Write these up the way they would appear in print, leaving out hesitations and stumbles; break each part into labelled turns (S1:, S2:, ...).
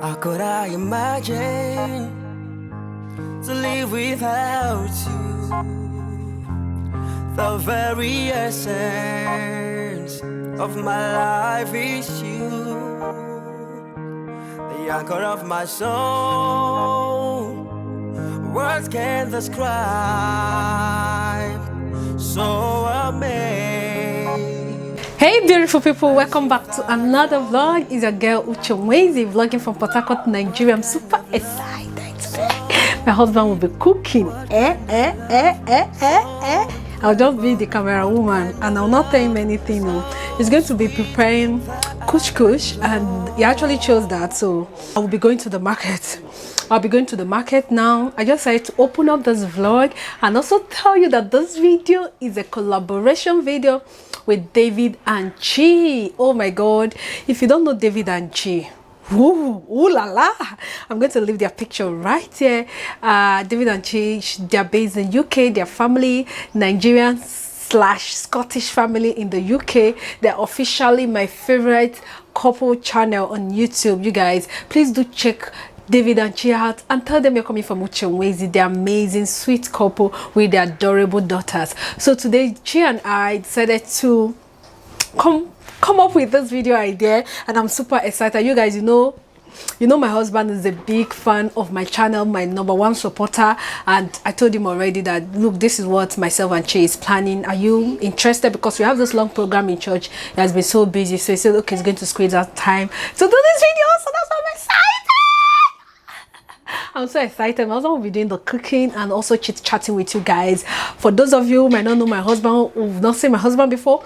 S1: How could I imagine to live without you? The very essence of my life is you. The anchor of my soul, words can't describe. So amazing.
S2: Hey beautiful people, welcome back to another vlog. It's your girl Nwezi vlogging from Port Harcourt, Nigeria. I'm super excited today. My husband will be cooking. I'll just be the camera woman and I'll not tell him anything. No. He's going to be preparing couscous and he actually chose that, so I will be going to the market. I'll be going to the market now. I just decided to open up this vlog and also tell you that this video is a collaboration video with Davidandchy. Oh my god, if you don't know Davidandchy, ooh la la, I'm going to leave their picture right here. Davidandchy, they're based in UK. Their family, Nigerian / Scottish family in the UK. They're officially my favorite couple channel on YouTube. You guys, please do check Davidandchy out and tell them you're coming from Nwezi. They're amazing, sweet couple with their adorable daughters. So today, Chy and I decided to come up with this video idea, and I'm super excited. You guys, you know my husband is a big fan of my channel, my #1 supporter, and I told him already that look, this is what myself and Chy is planning. Are you interested? Because we have this long program in church. He has been so busy, so he said okay, he's going to squeeze out time to do this video. So that's why I'm excited. I'm so excited. My husband will be doing the cooking and also chit-chatting with you guys. For those of you who might not know my husband, who've not seen my husband before,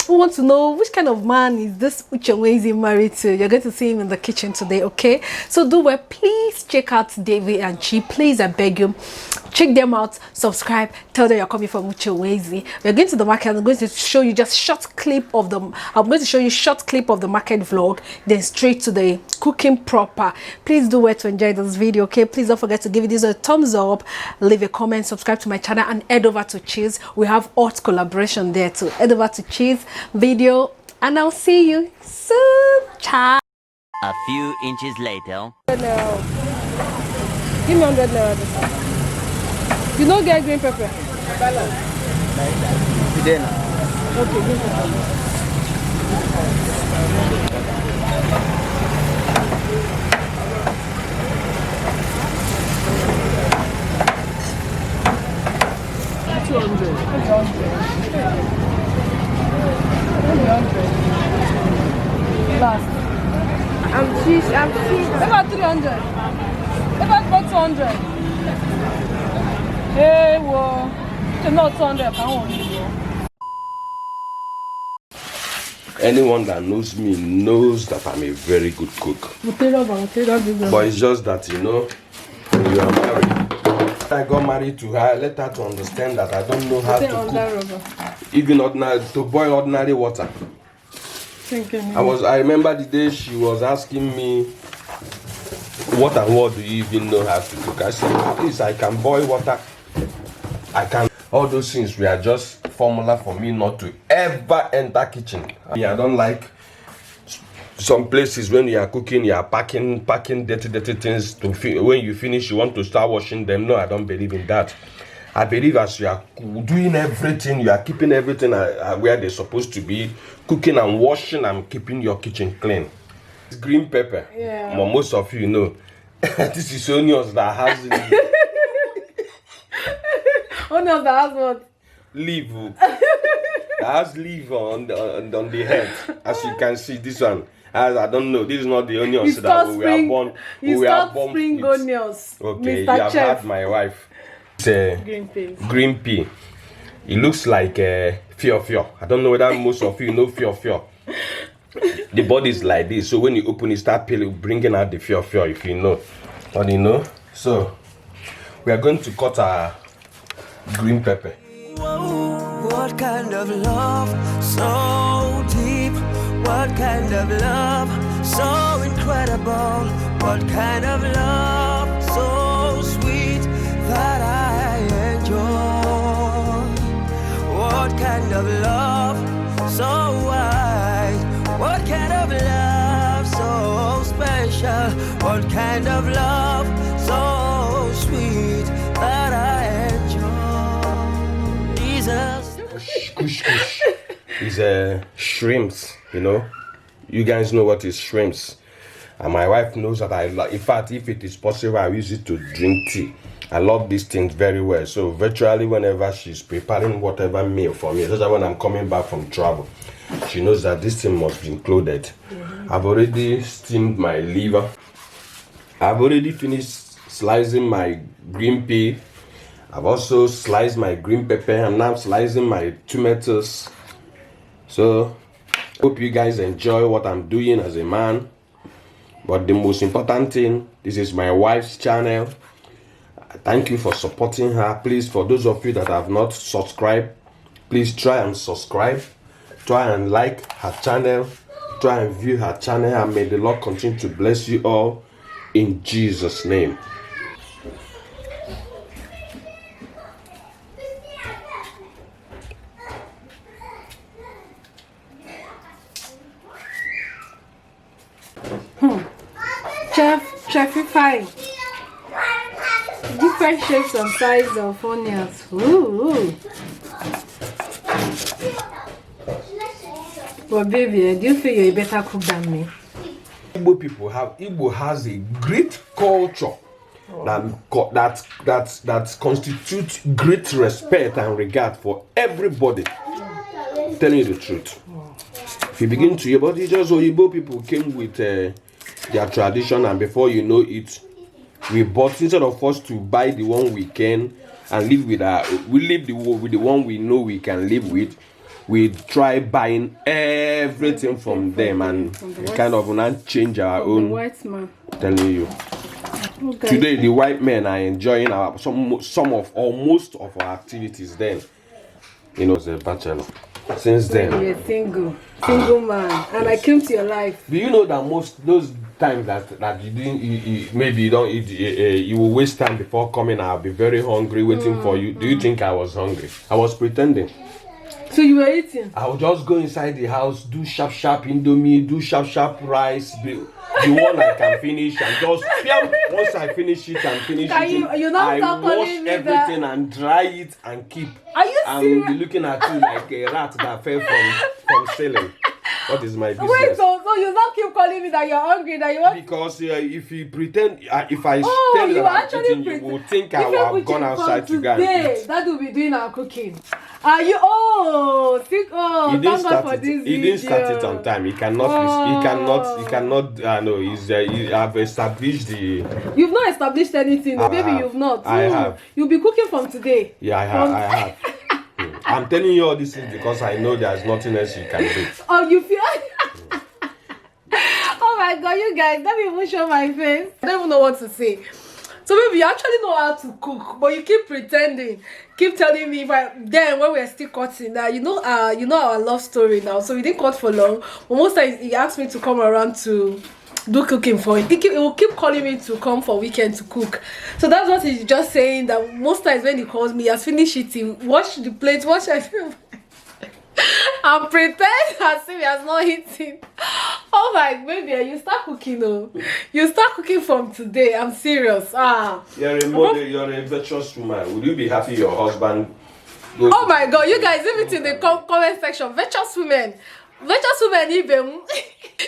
S2: who want to know which kind of man is this Uche Nwezi married to, you're going to see him in the kitchen today, okay? So do well, please check out Davidandchy. Please, I beg you, check them out, subscribe, tell them you're coming from Uche Nwezi. We're going to the market. I'm going to show you just short clip of them. I'm going to show you short clip of the market vlog, then straight to the cooking proper. Please do well to enjoy this video, okay? Please don't forget to give this a thumbs up, leave a comment, subscribe to my channel, and head over to Chy's. We have hot collaboration there too. Head over to Chy's video and I'll see you soon. Ciao.
S3: A few inches later.
S2: Give me 100 naira. You don't get green pepper. Okay, green pepper. Last. I'm cheap. About 300. About 200. Hey, well, not 200.
S4: Anyone that knows me knows that I'm a very good cook. But it's just that, you know, when you are married, I got married to her, I let her to understand that I don't know how to cook. Even to boil ordinary water. I remember the day she was asking me what and what do you even know how to cook. I said at least I can boil water, I can. All those things were just formula for me not to ever enter kitchen. I don't like some places when you are cooking, you are packing dirty things to when you finish you want to start washing them. No, I don't believe in that. I believe as you are doing everything, you are keeping everything where they're supposed to be, cooking and washing and keeping your kitchen clean. It's green pepper. Yeah. Most of you know. This is onions that has
S2: onions that has what?
S4: Leaf. That has leaf on the head. As you can see, this one. As I don't know, this is not the onions that we were born.
S2: We are born spring with. Onions.
S4: Okay,
S2: Mr.
S4: you have
S2: Chef.
S4: had my wife. It's green pea. It looks like thier. I don't know whether most of you know thier. The body is like this, so when you open it, start peeling, bringing out the thier. If you know, or you know. So we are going to cut our green pepper.
S1: Whoa, what kind of love, so deep? What kind of love, so incredible? What kind of love, so sweet that I enjoy? What kind of love, so wide? What kind of love, so special? What kind of love so sweet that I enjoy? Jesus.
S4: Couscous is shrimps, you know. You guys know what is shrimps. And my wife knows that I like. In fact, if it is possible, I use it to drink tea. I love these things very well. So virtually whenever she's preparing whatever meal for me, especially when I'm coming back from travel, she knows that this thing must be included. I've already steamed my liver. I've already finished slicing my green pea. I've also sliced my green pepper. I'm now slicing my tomatoes. So hope you guys enjoy what I'm doing as a man. But the most important thing, this is my wife's channel. Thank you for supporting her. Please, for those of you that have not subscribed, please try and subscribe. Try and like her channel. Try and view her channel. And may the Lord continue to bless you all in Jesus' name.
S2: Chefy fine. Different shapes and sizes of onions. Ooh. But baby, do you feel you're a better cook than me?
S4: Igbo has a great culture that constitutes great respect and regard for everybody. I'm telling you the truth. If you begin to hear, but it's just Igbo people came with their tradition, and before you know it, we bought, instead of us to buy the one we can and live with with the one we know we can live with. We try buying everything from them, and kind of not change our own.
S2: White man.
S4: Telling you. Okay. Today the white men are enjoying some of or most of our activities. Then, you know, as a bachelor. Since then,
S2: you're a single man, and yes. I came to your life.
S4: Do you know that most those times that you didn't maybe you don't eat, you will waste time before coming? I'll be very hungry waiting for you. Do you think I was hungry? I was pretending.
S2: So you were eating?
S4: I would just go inside the house, do sharp indomie, do sharp rice, the one I can finish, and just once I finish it and finish it, I wash everything and dry it and keep.
S2: Are you serious?
S4: I'm looking at you like a rat that fell from ceiling. What is my business?
S2: Wait, so you not keep calling me that you're hungry, that you want?
S4: Because if you pretend, if I tell you that I'm eating, you will think I will have gone outside to go and eat.
S2: That will be doing our cooking. Are you? Oh, thank God for this.
S4: He didn't start it on time. He cannot. He cannot. No, I've established the.
S2: You've not established anything, baby. You've not.
S4: I have.
S2: You'll be cooking from today.
S4: Yeah, I have. I'm telling you all this because I know there's nothing else you can do.
S2: Oh, you feel? Oh my God, you guys! Let me even show my face. I don't even know what to say. So maybe you actually know how to cook, but you keep pretending, keep telling me. But then when we're still cutting, that you know our love story now. So we didn't cut for long. But most times he asked me to come around to do cooking for him. He will keep calling me to come for weekend to cook. So that's what he's just saying. That most times when he calls me, he has finished eating, wash the plate, wash everything, and pretend as if he has not eaten. Oh my baby, you start cooking though. You start cooking from today. I'm serious.
S4: You're a model, you're a virtuous woman. Would you be happy your husband goes?
S2: Oh my God, you guys, leave it in the comment section. Virtuous women, even.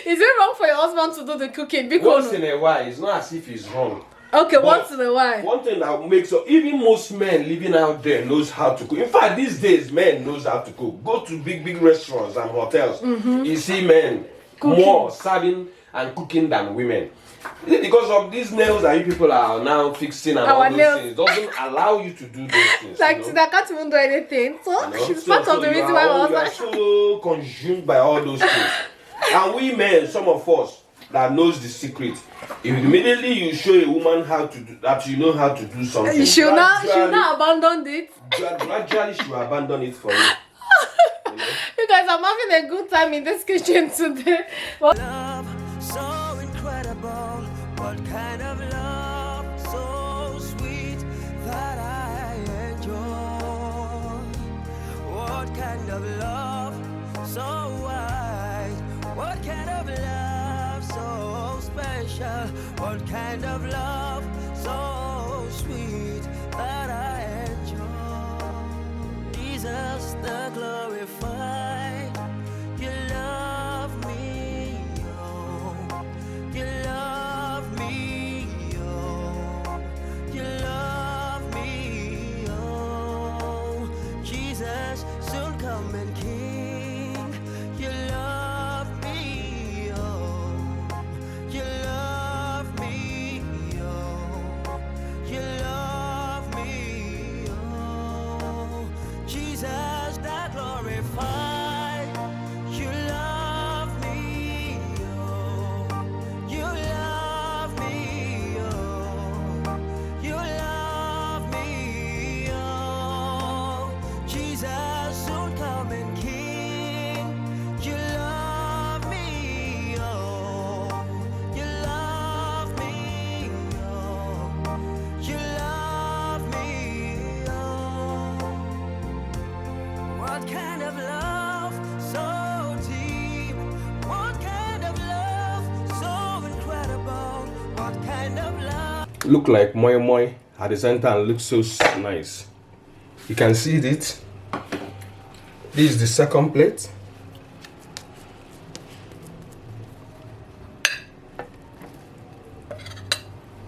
S2: Is it wrong for your husband to do the cooking? Because
S4: once in a while, it's not as if he's wrong.
S2: Okay, once in a while.
S4: One thing that makes even most men living out there knows how to cook. In fact, these days men knows how to cook. Go to big restaurants and hotels. You see men cooking. More serving and cooking than women. Is it because of these nails that you people are now fixing and all those things? It doesn't allow you to do those things.
S2: Like today, I can't even do anything. So it's part of the reason why I was
S4: like so consumed by all those things. And we men, some of us that knows the secret, if immediately you show a woman how to do that, you know how to do something.
S2: She'll not abandon it.
S4: Gradually, she will abandon it for you.
S2: You guys, I'm having a good time in this kitchen today.
S1: Love so incredible. What kind of love so sweet that I enjoy? What kind of love so wide? What kind of love so special? What What kind of love so sweet that I enjoy? Jesus the glorified. You love me, oh. You love me, oh. You love me, oh. Jesus soon coming King. You love me, oh. You love me, oh. You love me, oh. Jesus that glorified. You love me, oh. You love me, oh. You love me, oh. Jesus soon coming King. You love me, oh. You love me, oh. You love me, oh. What kind of love so deep? What kind of love so incredible? What kind of love?
S4: Look like moi moi at the center and looks so nice. You can see it. This is the second plate.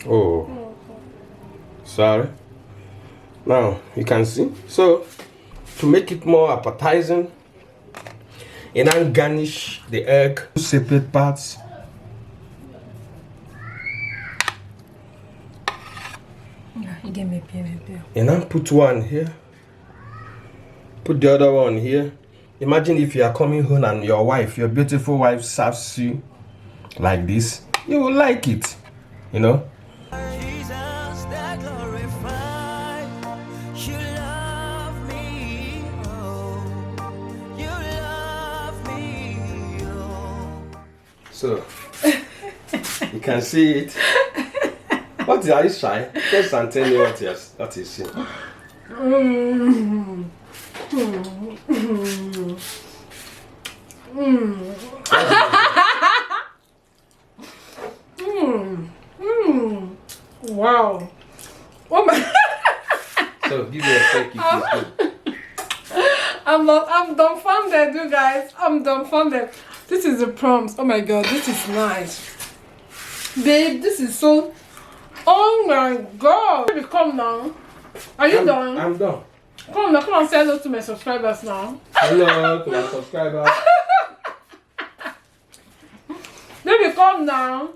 S4: Oh, sorry. Now you can see. So to make it more appetizing, you now garnish the egg, two separate parts. You now put one here, put the other one here. Imagine if you are coming home and your wife, your beautiful wife, serves you like this. You will like it, you know.
S1: Jesus that glorified. You love me, oh. You love me, oh.
S4: So you can see it. What are you shy? Just and tell me what you see.
S2: Wow. Oh my.
S4: So give me a fake if it's good.
S2: I'm dumbfounded, you guys. I'm dumbfounded. This is the prompts. Oh my god, this is nice. Babe, this is so. Oh my god. Baby, come now. Are you done?
S4: I'm done.
S2: Come now, come and say hello to my subscribers now.
S4: Hello to my subscribers.
S2: Baby, come now.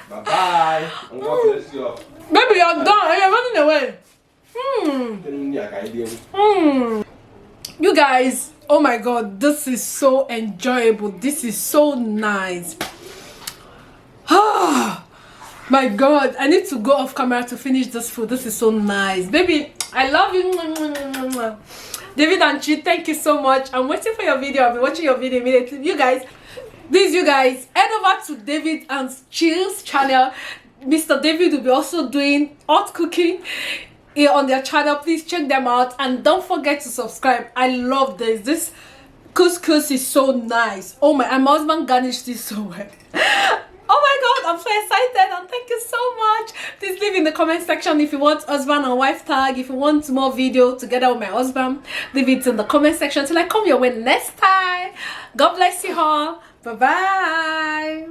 S4: Bye bye. And God bless you all.
S2: Baby, you're done. You're running away. You guys, oh my god, this is so enjoyable. This is so nice. Ah, my god, I need to go off camera to finish this food. This is so nice. Baby, I love you. Davidandchy, thank you so much. I'm waiting for your video. I'll be watching your video immediately. You guys, head over to Davidandchy's channel. Mr. David will be also doing hot cooking here on their channel. Please check them out and don't forget to subscribe. I love this. This couscous is so nice. Oh my husband garnished this so well. Oh my god, I'm so excited and thank you so much. Please leave in the comment section if you want husband and wife tag. If you want more video together with my husband, leave it in the comment section till I come your way next time. God bless you all. Bye bye.